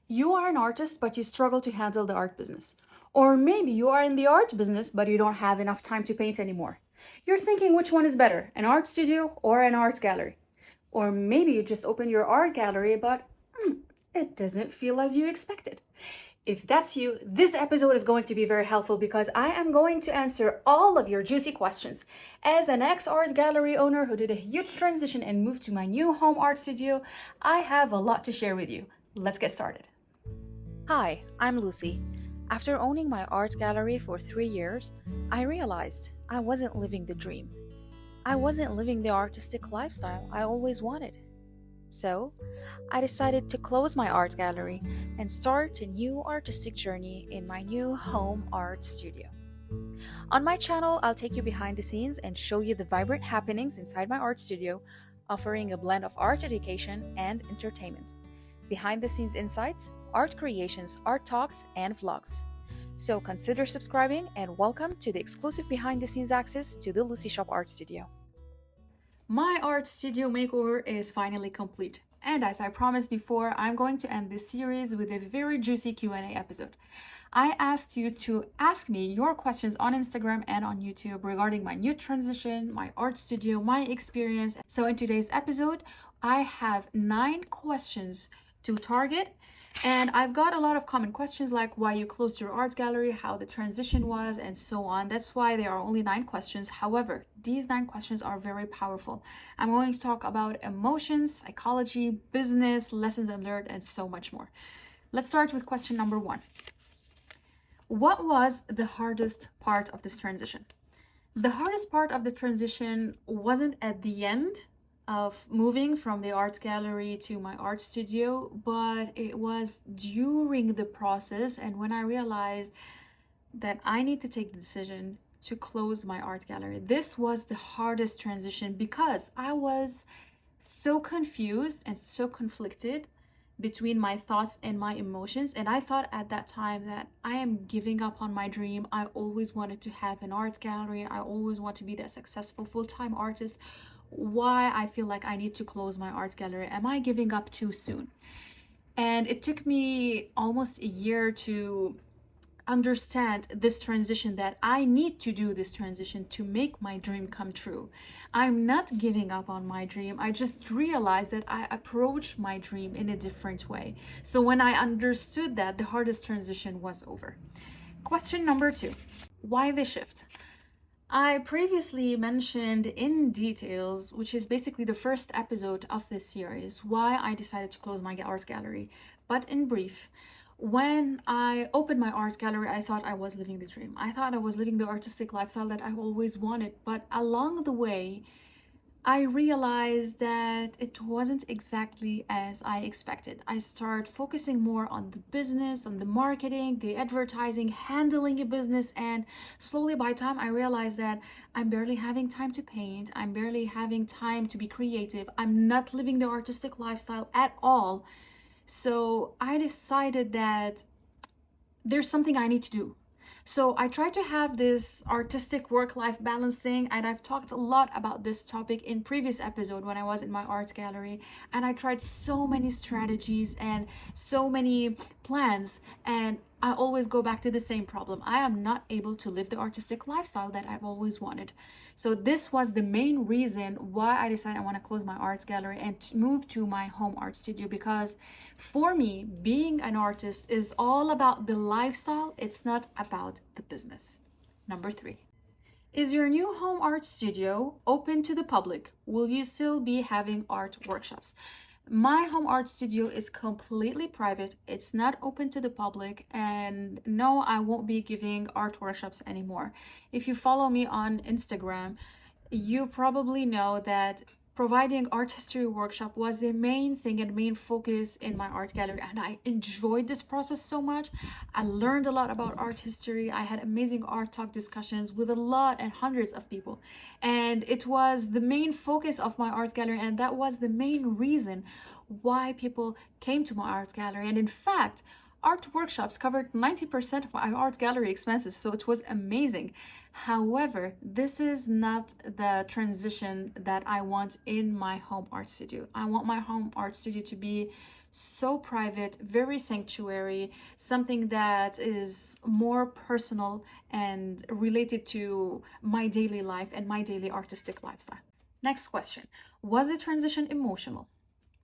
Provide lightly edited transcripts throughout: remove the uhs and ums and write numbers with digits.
You are an artist, but you struggle to handle the art business. Or maybe you are in the art business, but you don't have enough time to paint anymore. You're thinking which one is better, an art studio or an art gallery. Or maybe you just opened your art gallery, but it doesn't feel as you expected. If that's you, this episode is going to be very helpful because I am going to answer all of your juicy questions. As an ex art gallery owner who did a huge transition and moved to my new home art studio, I have a lot to share with you. Let's get started. Hi, I'm Lucy. After owning my art gallery for 3 years, I realized I wasn't living the dream. I wasn't living the artistic lifestyle I always wanted. So, I decided to close my art gallery and start a new artistic journey in my new home art studio. On my channel, I'll take you behind the scenes and show you the vibrant happenings inside my art studio, offering a blend of art education and entertainment. Behind the scenes insights, art creations, art talks, and vlogs. So consider subscribing and welcome to the exclusive behind the scenes access to the Lucy Shop Art Studio. My art studio makeover is finally complete. And as I promised before, I'm going to end this series with a very juicy Q&A episode. I asked you to ask me your questions on Instagram and on YouTube regarding my new transition, my art studio, my experience. So in today's episode, I have 9 questions to target. And I've got a lot of common questions like why you closed your art gallery, how the transition was, and so on. That's why there are only 9 questions. However, these 9 questions are very powerful. I'm going to talk about emotions, psychology, business, lessons learned, and so much more. Let's start with question number 1. What was the hardest part of this transition? The hardest part of the transition wasn't at the end of moving from the art gallery to my art studio, but it was during the process and when I realized that I need to take the decision to close my art gallery. This was the hardest transition because I was so confused and so conflicted between my thoughts and my emotions. And I thought at that time that I am giving up on my dream. I always wanted to have an art gallery. I always want to be that successful full-time artist. Why I feel like I need to close my art gallery? Am I giving up too soon? And it took me almost a year to understand this transition, that I need to do this transition to make my dream come true. I'm not giving up on my dream. I just realized that I approach my dream in a different way. So when I understood that, the hardest transition was over. Question number 2. Why the shift? I previously mentioned in details, which is basically the first episode of this series, why I decided to close my art gallery. But in brief, when I opened my art gallery, I thought I was living the dream. I thought I was living the artistic lifestyle that I always wanted. But along the way, I realized that it wasn't exactly as I expected. I started focusing more on the business, on the marketing, the advertising, handling a business, and slowly by time I realized that I'm barely having time to paint, I'm barely having time to be creative, I'm not living the artistic lifestyle at all. So I decided that there's something I need to do. So I try to have this artistic work-life balance thing, and I've talked a lot about this topic in previous episode when I was in my art gallery, and I tried so many strategies and so many plans, and I always go back to the same problem. I am not able to live the artistic lifestyle that I've always wanted. So this was the main reason why I decided I want to close my art gallery and move to my home art studio, because for me, being an artist is all about the lifestyle. It's not about the business. Number 3. Is your new home art studio open to the public? Will you still be having art workshops? My home art studio is completely private. It's not open to the public, and no, I won't be giving art workshops anymore. If you follow me on Instagram, you probably know that providing art history workshop was the main thing and main focus in my art gallery, and I enjoyed this process so much. I learned a lot about art history. I had amazing art talk discussions with a lot and hundreds of people, and it was the main focus of my art gallery, and that was the main reason why people came to my art gallery. And in fact, art workshops covered 90% of my art gallery expenses, so it was amazing. However, this is not the transition that I want in my home art studio. I want my home art studio to be so private, very sanctuary, something that is more personal and related to my daily life and my daily artistic lifestyle. Next question. Was the transition emotional?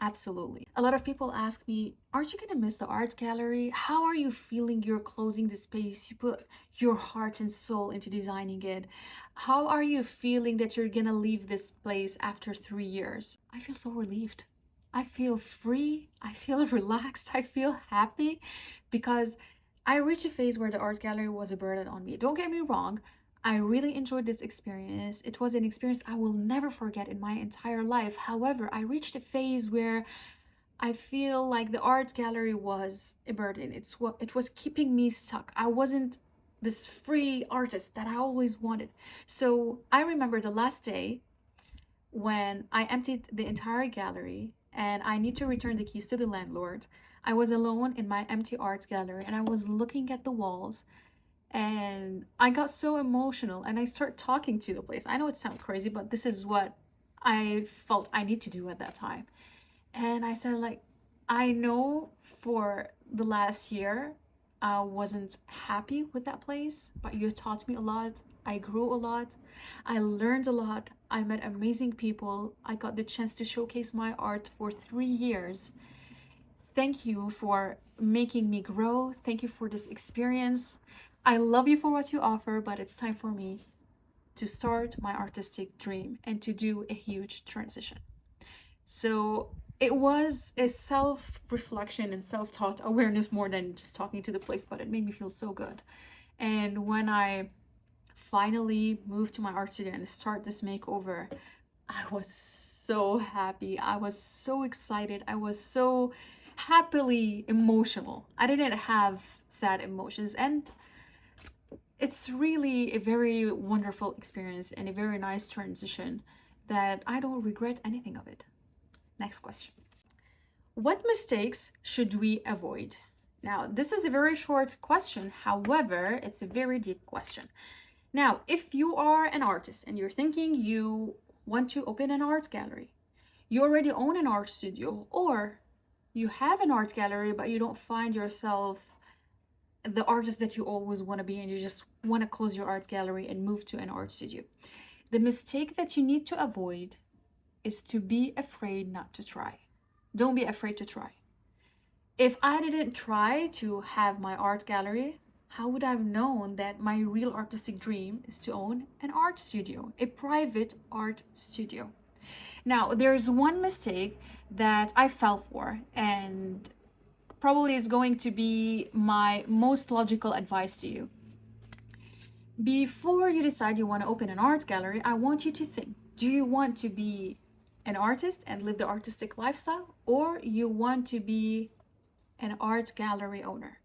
Absolutely. A lot of people ask me, aren't you going to miss the art gallery? How are you feeling you're closing the space? You put your heart and soul into designing it. How are you feeling that you're going to leave this place after 3 years? I feel so relieved. I feel free. I feel relaxed. I feel happy because I reached a phase where the art gallery was a burden on me. Don't get me wrong. I really enjoyed this experience. It was an experience I will never forget in my entire life. However, I reached a phase where I feel like the art gallery was a burden. It was keeping me stuck. I wasn't this free artist that I always wanted. So I remember the last day when I emptied the entire gallery and I need to return the keys to the landlord. I was alone in my empty art gallery and I was looking at the walls and I got so emotional and I start talking to the place. I know it sounds crazy, but this is what I felt I need to do at that time. And I said, like, I know for the last year I wasn't happy with that place, but you taught me a lot. I grew a lot. I learned a lot. I met amazing people. I got the chance to showcase my art for 3 years. Thank you for making me grow. Thank you for this experience. I love you for what you offer, but it's time for me to start my artistic dream and to do a huge transition. So it was a self reflection and self taught awareness more than just talking to the place, but it made me feel so good. And when I finally moved to my art studio and start this makeover, I was so happy. I was so excited. I was so happily emotional. I didn't have sad emotions. And it's really a very wonderful experience and a very nice transition that I don't regret anything of it. Next question. What mistakes should we avoid? Now, this is a very short question. However, it's a very deep question. Now, if you are an artist and you're thinking you want to open an art gallery, you already own an art studio, or you have an art gallery but you don't find yourself the artist that you always want to be and you just want to close your art gallery and move to an art studio, the mistake that you need to avoid is to be afraid not to try. Don't be afraid to try. If I didn't try to have my art gallery, how would I have known that my real artistic dream is to own an art studio, a private art studio? Now, there's one mistake that I fell for, and probably is going to be my most logical advice to you. Before you decide you want to open an art gallery, I want you to think, do you want to be an artist and live the artistic lifestyle, or you want to be an art gallery owner?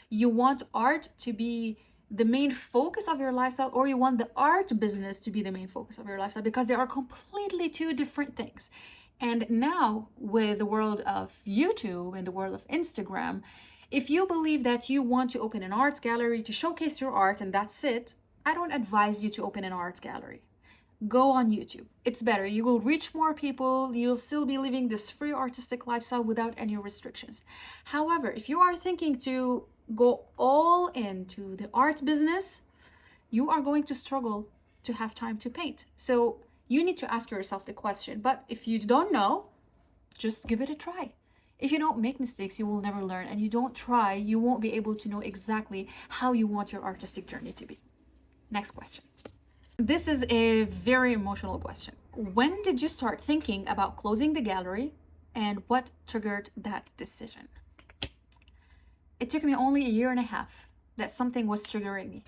You want art to be the main focus of your lifestyle, or you want the art business to be the main focus of your lifestyle, because they are completely two different things. And now, with the world of YouTube and the world of Instagram, if you believe that you want to open an art gallery to showcase your art and that's it, I don't advise you to open an art gallery. Go on YouTube. It's better. You will reach more people. You'll still be living this free artistic lifestyle without any restrictions. However, if you are thinking to go all into the art business, you are going to struggle to have time to paint. So you need to ask yourself the question. But if you don't know, just give it a try. If you don't make mistakes, you will never learn. And you don't try, you won't be able to know exactly how you want your artistic journey to be. Next question. This is a very emotional question. When did you start thinking about closing the gallery, and what triggered that decision? It took me only a year and a half that something was triggering me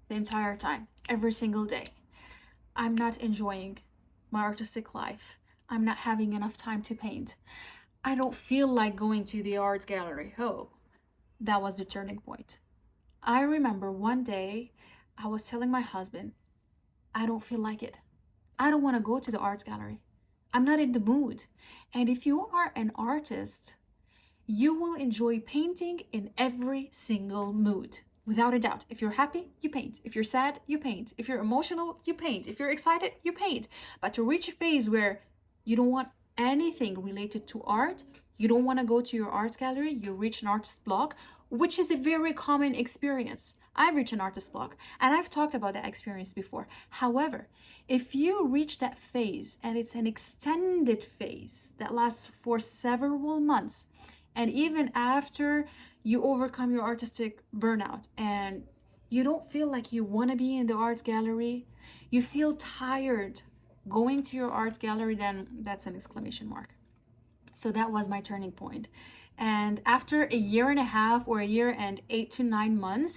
the entire time, every single day. I'm not enjoying my artistic life. I'm not having enough time to paint. I don't feel like going to the art gallery. Oh, that was the turning point. I remember one day I was telling my husband, I don't feel like it. I don't want to go to the art gallery. I'm not in the mood. And if you are an artist, you will enjoy painting in every single mood. Without a doubt. If you're happy, you paint. If you're sad, you paint. If you're emotional, you paint. If you're excited, you paint. But to reach a phase where you don't want anything related to art, You don't want to go to your art gallery, you reach an artist block, which is a very common experience. I've reached an artist block and I've talked about that experience before. However, if you reach that phase and it's an extended phase that lasts for several months, and even after you overcome your artistic burnout and you don't feel like you want to be in the art gallery, you feel tired going to your art gallery, then that's an exclamation mark. So that was my turning point. And after a year and a half or a year and 8 to 9 months,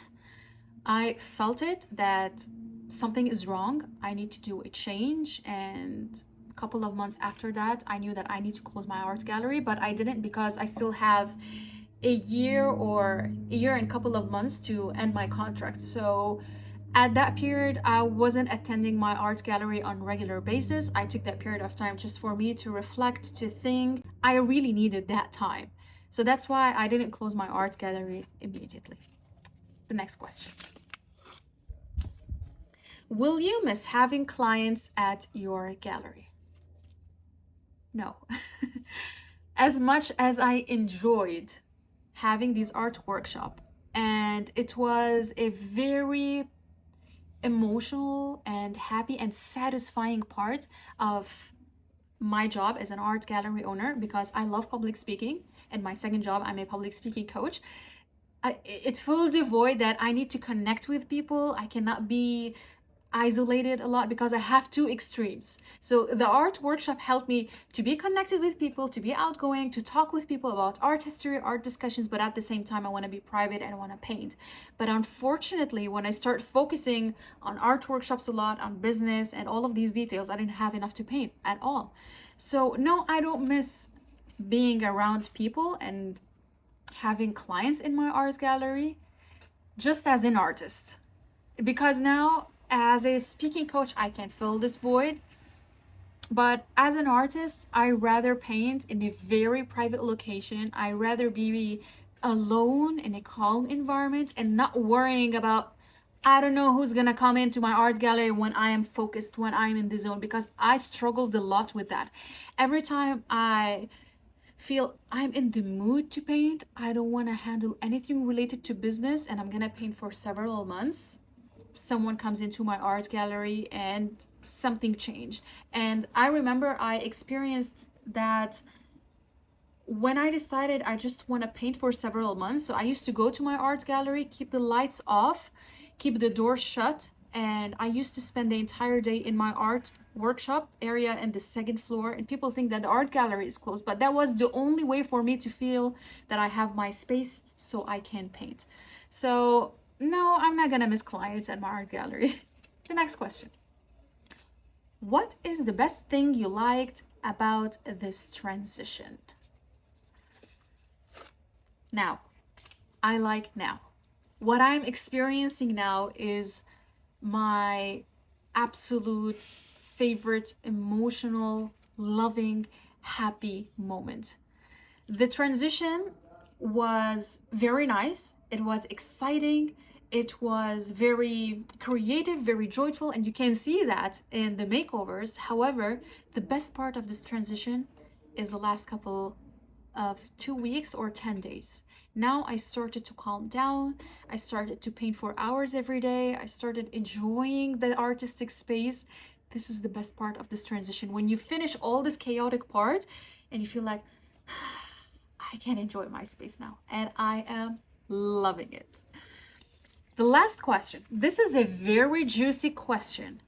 I felt it that something is wrong. I need to do a change. And a couple of months after that, I knew that I need to close my art gallery, but I didn't because I still have a year and a couple of months to end my contract. So at that period, I wasn't attending my art gallery on regular basis. I took that period of time just for me to reflect, to think. I really needed that time. So that's why I didn't close my art gallery immediately. The next question. Will you miss having clients at your gallery? No. As much as I enjoyed having these art workshop, and it was a very emotional and happy and satisfying part of my job as an art gallery owner, because I love public speaking, and my second job, I'm a public speaking coach. It filled the void that I need to connect with people. I cannot be isolated a lot because I have two extremes. So the art workshop helped me to be connected with people, to be outgoing, to talk with people about art history, art discussions, but at the same time I want to be private and I want to paint. But unfortunately, when I start focusing on art workshops a lot, on business and all of these details, I didn't have enough to paint at all. So no, I don't miss being around people and having clients in my art gallery, just as an artist. Because now, as a speaking coach, I can fill this void. But as an artist, I rather paint in a very private location. I rather be alone in a calm environment and not worrying about, I don't know who's gonna come into my art gallery when I am focused, when I'm in the zone, because I struggled a lot with that. Every time I feel I'm in the mood to paint, I don't want to handle anything related to business, and I'm gonna paint for several months, someone comes into my art gallery and something changed. And I remember I experienced that when I decided I just want to paint for several months. So I used to go to my art gallery, keep the lights off, keep the door shut, and I used to spend the entire day in my art workshop area in the second floor. And people think that the art gallery is closed, but that was the only way for me to feel that I have my space so I can paint. So no, I'm not gonna miss clients at my art gallery. The next question. What is the best thing you liked about this transition? Now, I like now. What I'm experiencing now is my absolute favorite emotional, loving, happy moment. The transition was very nice. It was exciting. It was very creative, very joyful, and you can see that in the makeovers. However, the best part of this transition is the last couple of 2 weeks or 10 days. Now I started to calm down. I started to paint for hours every day. I started enjoying the artistic space. This is the best part of this transition. When you finish all this chaotic part and you feel like, I can enjoy my space now, and I am loving it. The last question. This is a very juicy question,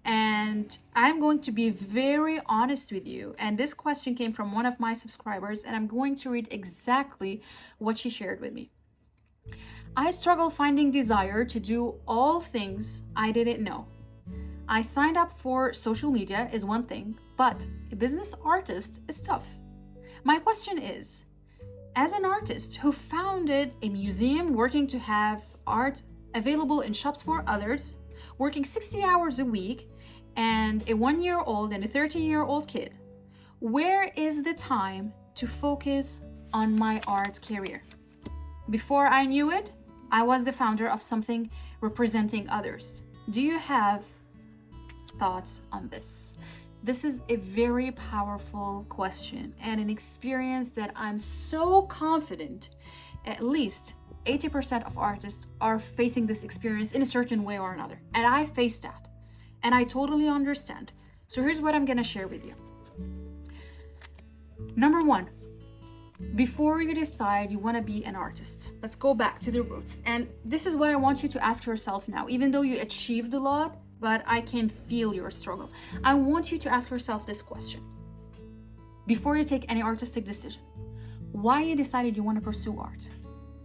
and I'm going to be very honest with you. And this question came from one of my subscribers, and I'm going to read exactly what she shared with me. I struggle finding desire to do all things I didn't know. I signed up for social media is one thing, but a business artist is tough. My question is, as an artist who founded a museum working to have art available in shops for others, working 60 hours a week, and a 1-year-old and a 13-year-old kid, where is the time to focus on my art career? Before I knew it, I was the founder of something representing others. Do you have thoughts on this? This is a very powerful question and an experience that I'm so confident at least 80% of artists are facing this experience in a certain way or another. And I faced that. And I totally understand. So here's what I'm going to share with you. Number one, before you decide you want to be an artist, let's go back to the roots. And this is what I want you to ask yourself now. Even though you achieved a lot, but I can feel your struggle. I want you to ask yourself this question. Before you take any artistic decision, why you decided you want to pursue art?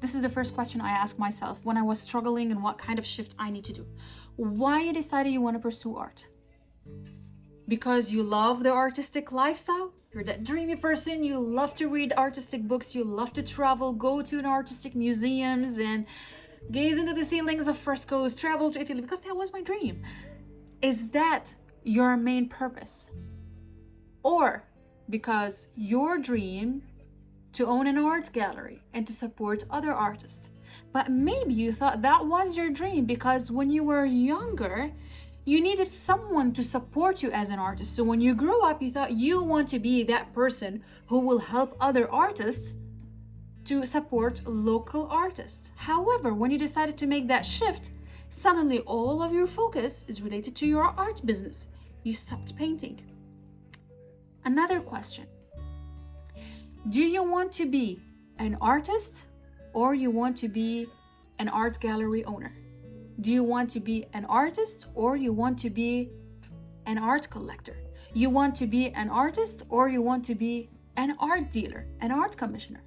This is the first question I asked myself when I was struggling and what kind of shift I need to do. Why you decided you want to pursue art? Because you love the artistic lifestyle? You're that dreamy person, you love to read artistic books, you love to travel, go to an artistic museums and gaze into the ceilings of frescoes, travel to Italy, because that was my dream. Is that your main purpose? Or because your dream to own an art gallery and to support other artists. But maybe you thought that was your dream because when you were younger, you needed someone to support you as an artist. So when you grow up, you thought you want to be that person who will help other artists to support local artists. However, when you decided to make that shift, suddenly all of your focus is related to your art business. You stopped painting. Another question. Do you want to be an artist or you want to be an art gallery owner? Do you want to be an artist or you want to be an art collector? You want to be an artist or you want to be an art dealer, an art commissioner?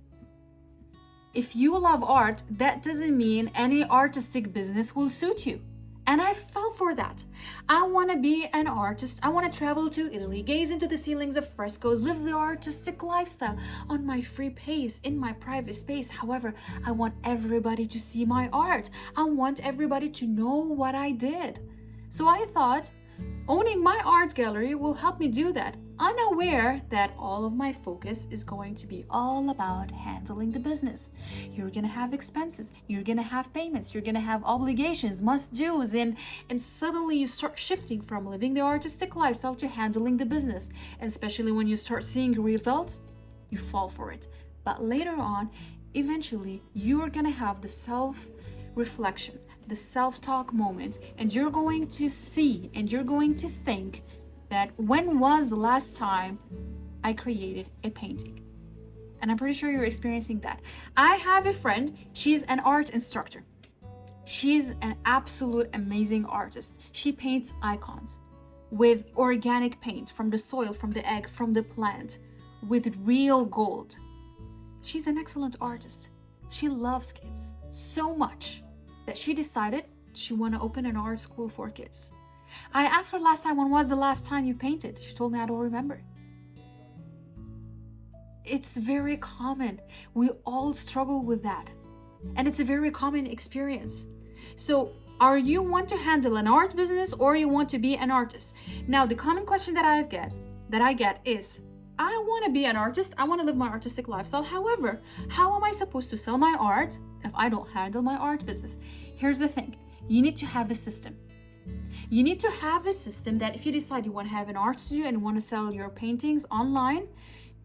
If you love art, that doesn't mean any artistic business will suit you. And I fell for that. I want to be an artist. I want to travel to Italy, gaze into the ceilings of frescoes, live the artistic lifestyle on my free pace, in my private space. However, I want everybody to see my art. I want everybody to know what I did. So I thought owning my art gallery will help me do that, unaware that all of my focus is going to be all about handling the business. You're gonna have expenses, you're gonna have payments, you're gonna have obligations, must-dos, and suddenly you start shifting from living the artistic lifestyle to handling the business. And especially when you start seeing results, you fall for it. But later on, eventually, you're gonna have the self-reflection, the self-talk moment, and you're going to see and you're going to think that when was the last time I created a painting? And I'm pretty sure you're experiencing that. I have a friend, she's an art instructor. She's an absolute amazing artist. She paints icons with organic paint from the soil, from the egg, from the plant, with real gold. She's an excellent artist. She loves kids so much that she decided she want to open an art school for kids. I asked her last time, when was the last time you painted? She told me, I don't remember. It's very common. We all struggle with that. And it's a very common experience. So are you want to handle an art business or you want to be an artist? Now, the common question that I get is, I want to be an artist. I want to live my artistic lifestyle. However, how am I supposed to sell my art if I don't handle my art business? Here's the thing. You need to have a system. You need to have a system that if you decide you want to have an art studio and want to sell your paintings online,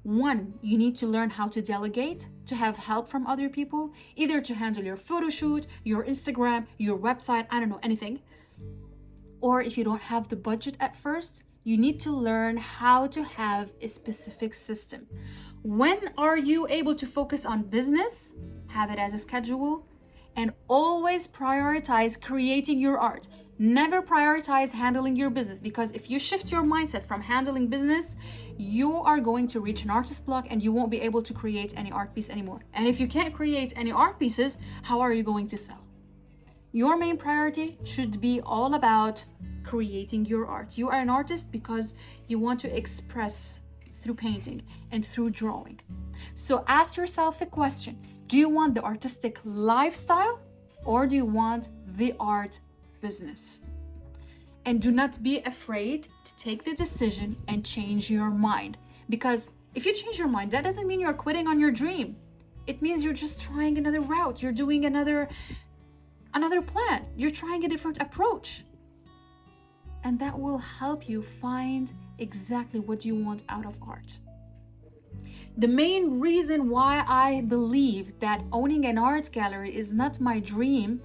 one, you need to learn how to delegate, to have help from other people, either to handle your photo shoot, your Instagram, your website, I don't know, anything. Or if you don't have the budget at first, you need to learn how to have a specific system. When are you able to focus on business? Have it as a schedule and always prioritize creating your art. Never prioritize handling your business, because if you shift your mindset from handling business, you are going to reach an artist block and you won't be able to create any art piece anymore. And if you can't create any art pieces, how are you going to sell? Your main priority should be all about creating your art. You are an artist because you want to express through painting and through drawing. So ask yourself a question. Do you want the artistic lifestyle or do you want the art business? And do not be afraid to take the decision and change your mind. Because if you change your mind, that doesn't mean you're quitting on your dream. It means you're just trying another route. You're doing another plan. You're trying a different approach. And that will help you find exactly what do you want out of art. The main reason why I believe that owning an art gallery is not my dream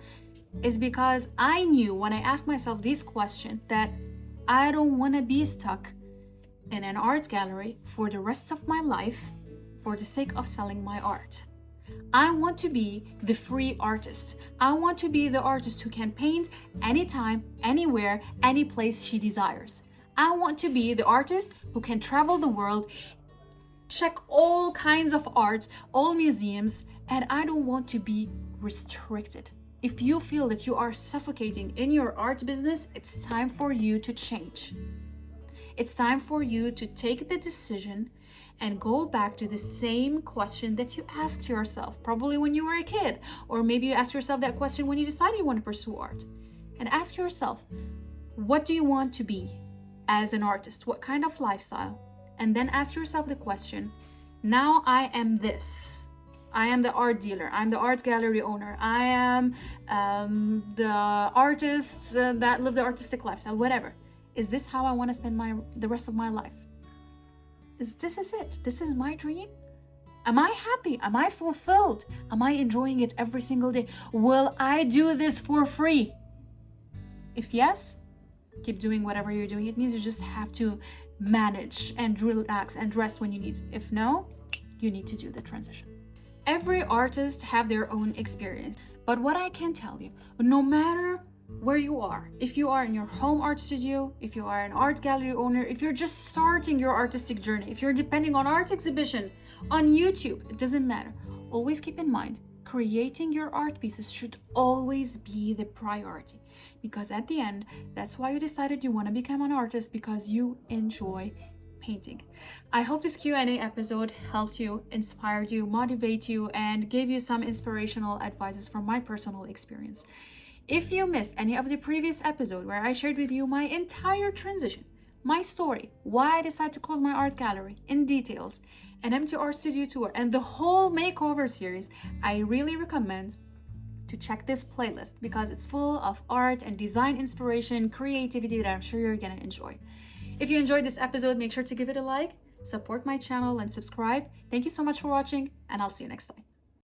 is because I knew when I asked myself this question that I don't want to be stuck in an art gallery for the rest of my life for the sake of selling my art. I want to be the free artist. I want to be the artist who can paint anytime, anywhere, any place she desires. I want to be the artist who can travel the world, check all kinds of arts, all museums, and I don't want to be restricted. If you feel that you are suffocating in your art business, it's time for you to change. It's time for you to take the decision and go back to the same question that you asked yourself, probably when you were a kid, or maybe you asked yourself that question when you decided you want to pursue art. And ask yourself, what do you want to be as an artist? What kind of lifestyle? And then ask yourself the question, now I am this. I am the art dealer. I'm the art gallery owner. I am the artist that live the artistic lifestyle, whatever. Is this how I want to spend the rest of my life? This is it? This is my dream? Am I happy? Am I fulfilled? Am I enjoying it every single day? Will I do this for free? If yes, keep doing whatever you're doing. It means you just have to manage and relax and rest when you need. If no, you need to do the transition. Every artist have their own experience, but what I can tell you, no matter where you are, if you are in your home art studio, if you are an art gallery owner, if you're just starting your artistic journey, if you're depending on art exhibition on YouTube, it doesn't matter. Always keep in mind, creating your art pieces should always be the priority, because at the end, that's why you decided you want to become an artist, because you enjoy painting. I hope this Q&A episode helped you, inspired you, motivate you, and gave you some inspirational advices from my personal experience. If you missed any of the previous episode where I shared with you my entire transition, my story, why I decided to close my art gallery in details, an empty art studio tour, and the whole makeover series, I really recommend to check this playlist because it's full of art and design inspiration, creativity that I'm sure you're gonna enjoy. If you enjoyed this episode, make sure to give it a like, support my channel, and subscribe. Thank you so much for watching, and I'll see you next time.